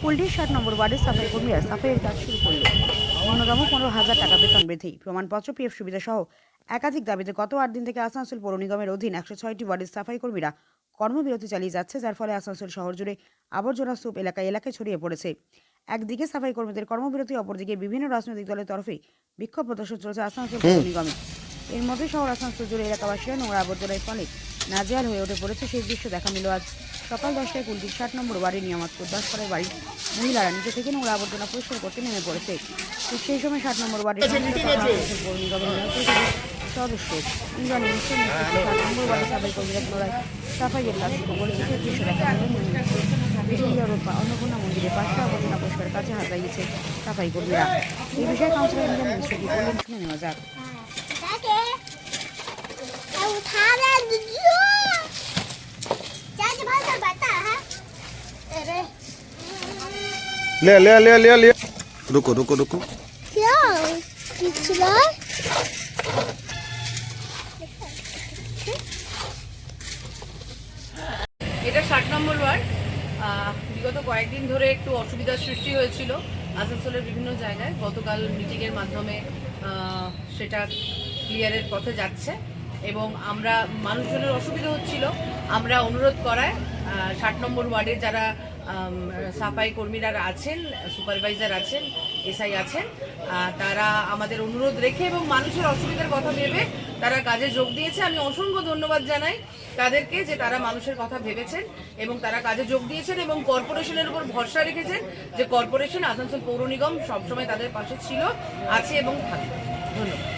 কুলটির ৬০ নম্বর ওয়ার্ডের সাফাই কর্মীরা সাফাইয়ের কাজ শুরু করল। ন্যূনতম ১৫,০০০ টাকা বেতন বৃদ্ধি, প্রমাণপত্র, পিএফ সুবিধা সহ একাধিক দাবিতে গত ৮ দিন থেকে আসানসোল পৌর নিগমের অধীন ১০৬টি ওয়ার্ডের সাফাই কর্মীরা কর্মবিরতি চালিয়ে যাচ্ছে, যার ফলে আসানসোল শহর জুড়ে আবর্জনা স্তূপ এলাকায় এলাকায় ছড়িয়ে পড়েছে। একদিকে সাফাই কর্মীদের কর্মবিরতি, অপরদিকে বিভিন্ন রাজনৈতিক দলের তরফে বিক্ষোভ প্রদর্শন চলছে আসানসোল পৌর নিগমে। এর মধ্যে শহর আসানসোল জুড়ে এলাকাবাসীরা নোংরা আবর্জনার ফলে নাজেহাল হয়ে উঠে পড়েছে। সেই দৃশ্য দেখা মিল আজ সকাল ১০টায় কুলটির ৬০ নম্বর ওয়ার্ডের নিয়ামতপুর ১০ পাড়ার বাড়ির মহিলারা নিজে থেকে নোংরা আবর্জনা পরিষ্কার করতে নেমে পড়েছে। ঠিক সেই সময় ৬০ নম্বর ওয়ার্ডের পৌর নিগমের সদস্য ইন্দ্রাণী মিশ্র নেতৃত্বে ৬০ নম্বর ওয়ার্ডের সাফাই কর্মীরা পুনরায় সাফাইয়ের কাজ শুরু করেছে। সেই দৃশ্য দেখা মিল অন্নপূর্ণা মন্দিরের পাশে আবর্জনা পরিষ্কার কাজে হাত লাগিয়েছে সাফাই কর্মীরা। এই বিষয়ে কাউন্সিলর ইন্দ্রাণী মিশ্র কি বললেন শুনে নেওয়া যাক। ले ले ले ले ले रुको रुको रुको क्या पिछला এটা ৬০ নম্বর ওয়ার্ড। বিগত কয়েকদিন ধরে একটু অসুবিধার সৃষ্টি হয়েছিল আসানসোলের বিভিন্ন জায়গায়। গতকাল মিটিংয়ের মাধ্যমে সেটা ক্লিয়ারের পথে যাচ্ছে এবং আমরা মানুষজনের অসুবিধা হচ্ছিল, আমরা অনুরোধ করায় ৬০ নম্বর ওয়ার্ডের যারা সাফাই কর্মীরা আছেন, সুপারভাইজার আছেন, এসআই আছেন, তারা আমাদের অনুরোধ রেখে এবং মানুষের অসুবিধার কথা ভেবে তারা কাজে যোগ দিয়েছে। আমি অসংখ্য ধন্যবাদ জানাই তাদেরকে যে তারা মানুষের কথা ভেবেছেন এবং তারা কাজে যোগ দিয়েছেন এবং কর্পোরেশনের উপর ভরসা রেখেছেন যে কর্পোরেশন, আসানসোল পৌর নিগম সবসময় তাদের পাশে ছিল, আছে এবং থাকবে। ধন্যবাদ।